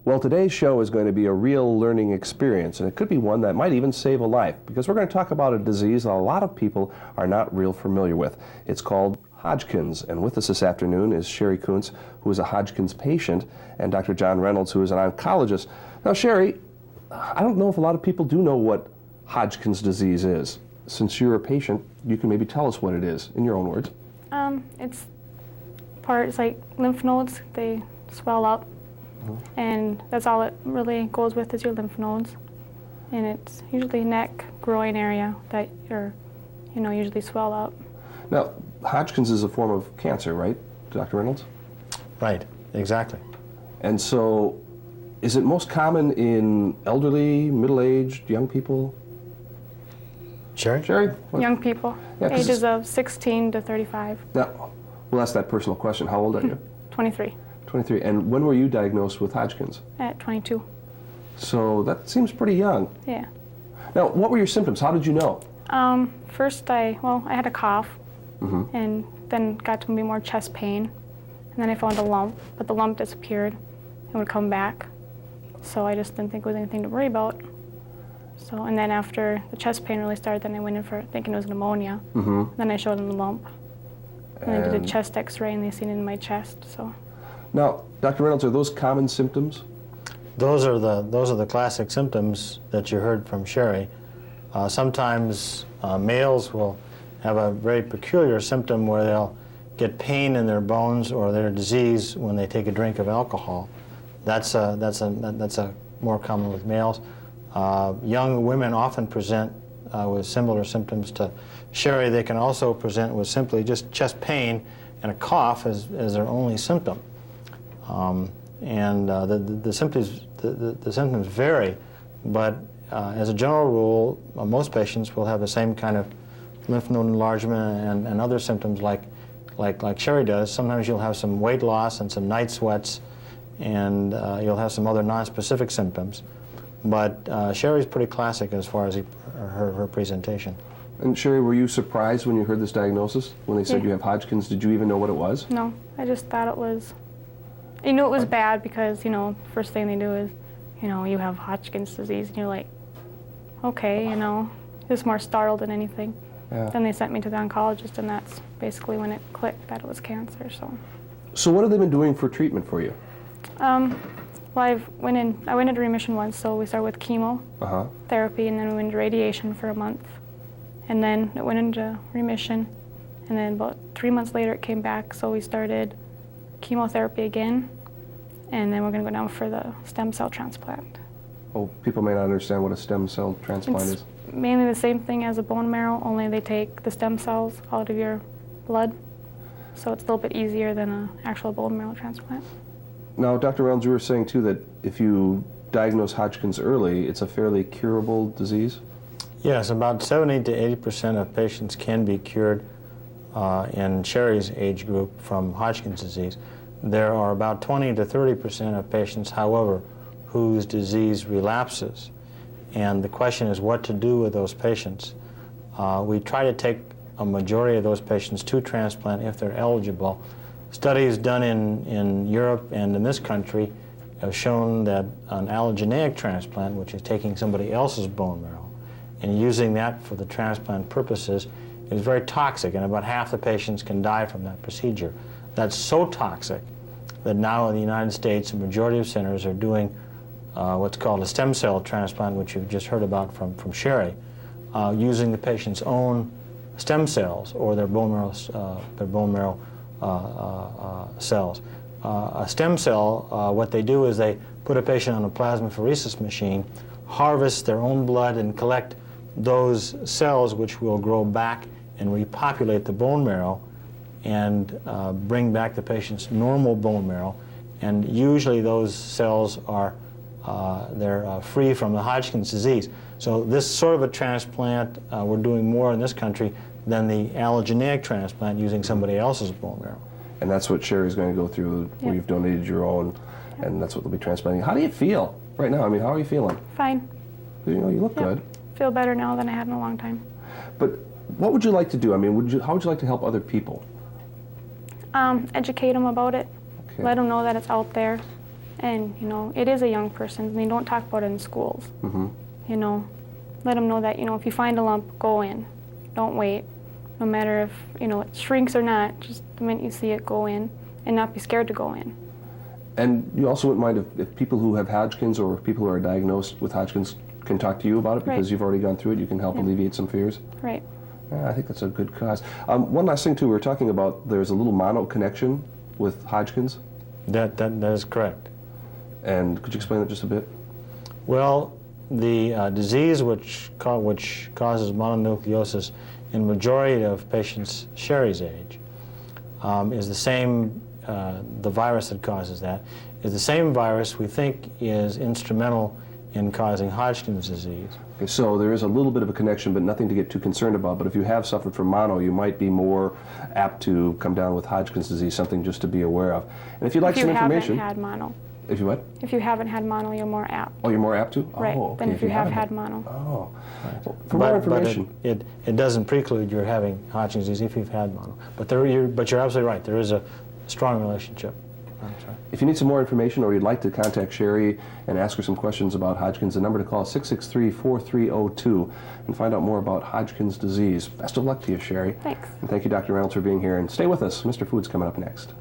Well, today's show is going to be a real learning experience, and it could be one that might even save a life, because we're going to talk about a disease that a lot of people are not real familiar with. It's called Hodgkin's, and with us this afternoon is Sherry Kuntz, who is a Hodgkin's patient, and Dr. John Reynolds, who is an oncologist. Now, Sherry, I don't know if a lot of people do know what Hodgkin's disease is. Since you're a patient, you can maybe tell us what it is, in your own words. It's like lymph nodes, they swell up. And that's all it really goes with is your lymph nodes. And it's usually neck, groin area that are, usually swell up. Now, Hodgkin's is a form of cancer, right, Dr. Reynolds? Right, exactly. And so, is it most common in elderly, middle-aged, young people? Sherry? Sherry? Young people, Yeah, ages of 16 to 35. Now, we'll ask that personal question. How old are you? 23. 23. And when were you diagnosed with Hodgkin's? At 22. So that seems pretty young. Yeah. Now, what were your symptoms? How did you know? First I had a cough, and then got to be more chest pain. And then I found a lump, but the lump disappeared and would come back. So I just didn't think it was anything to worry about. So, and then after the chest pain really started, then I went in for thinking it was pneumonia. Then I showed them the lump. And they did a chest x-ray and they seen it in my chest, so. Now, Dr. Reynolds, are those common symptoms? Those are the classic symptoms that you heard from Sherry. Sometimes males will have a very peculiar symptom where they'll get pain in their bones or their disease when they take a drink of alcohol. That's more common with males. Young women often present with similar symptoms to Sherry. They can also present with simply just chest pain and a cough as their only symptom. The symptoms vary, but as a general rule, most patients will have the same kind of lymph node enlargement and other symptoms like Sherry does. Sometimes you'll have some weight loss and some night sweats, and you'll have some other non-specific symptoms. But Sherry's pretty classic as far as her presentation. And Sherry, were you surprised when you heard this diagnosis? When they said you have Hodgkin's, did you even know what it was? No, I just thought it was, it was bad because, first thing they do is, you have Hodgkin's disease, and you're like, okay, just more startled than anything. Yeah. Then they sent me to the oncologist, and that's basically when it clicked that it was cancer, so. So what have they been doing for treatment for you? Well, I went into remission once, so we started with chemo therapy, and then we went into radiation for a month. And then it went into remission, and then about 3 months later it came back, so we started chemotherapy again, and then we're going to go down for the stem cell transplant. Oh, people may not understand what a stem cell transplant is. Mainly the same thing as a bone marrow, only they take the stem cells out of your blood, so it's a little bit easier than an actual bone marrow transplant. Now, Dr. Reynolds, you were saying too that if you diagnose Hodgkin's early, it's a fairly curable disease? Yes, about 70 to 80% of patients can be cured in Sherry's age group from Hodgkin's disease. There are about 20 to 30% of patients, however, whose disease relapses. And the question is what to do with those patients. We try to take a majority of those patients to transplant if they're eligible. Studies done in Europe and in this country have shown that an allogeneic transplant, which is taking somebody else's bone marrow and using that for the transplant purposes, is very toxic, and about half the patients can die from that procedure. That's so toxic that now in the United States, a majority of centers are doing what's called a stem cell transplant, which you've just heard about from Sherry, using the patient's own stem cells or their bone marrow cells. A stem cell, what they do is they put a patient on a plasmapheresis machine, harvest their own blood, and collect those cells which will grow back and repopulate the bone marrow and bring back the patient's normal bone marrow. And usually those cells are free from the Hodgkin's disease. So this sort of a transplant, we're doing more in this country than the allogeneic transplant using somebody else's bone marrow. And that's what Sherry's going to go through, where you've donated your own, and that's what they'll be transplanting. How do you feel right now? I mean, how are you feeling? Fine. You look good. Feel better now than I had in a long time. But what would you like to do? I mean, how would you like to help other people? Educate them about it. Okay. Let them know that it's out there, And, you know, it is a young person, and they don't talk about it in schools. You know, let them know that, you know, if you find a lump, go in. Don't wait. No matter if, you know, it shrinks or not, just the minute you see it, go in, and not be scared to go in. And you also wouldn't mind if people who have Hodgkin's or people who are diagnosed with Hodgkin's can talk to you about it because Right. you've already gone through it, you can help alleviate some fears? Right. Yeah, I think that's a good cause. One last thing, too, we were talking about there's a little mono connection with Hodgkin's. That is correct. And could you explain that just a bit? Well, the disease which causes mononucleosis in majority of patients Sherry's age is the same, the virus that causes that, is the same virus we think is instrumental in causing Hodgkin's disease. Okay, so there is a little bit of a connection, but nothing to get too concerned about. But if you have suffered from mono, you might be more apt to come down with Hodgkin's disease, something just to be aware of. And if you'd like If some you information... haven't had mono. If you what? If you haven't had mono, you're more apt. Oh, you're more apt to? Right, Oh, okay. than if you have haven't. had mono. Oh. Well, for more information... But it doesn't preclude your having Hodgkin's disease if you've had mono. But you're absolutely right. There is a strong relationship. I'm sorry. If you need some more information or you'd like to contact Sherry and ask her some questions about Hodgkin's, the number to call is 663-4302 and find out more about Hodgkin's disease. Best of luck to you, Sherry. Thanks. And thank you, Dr. Reynolds, for being here. And stay with us. Mr. Food's coming up next.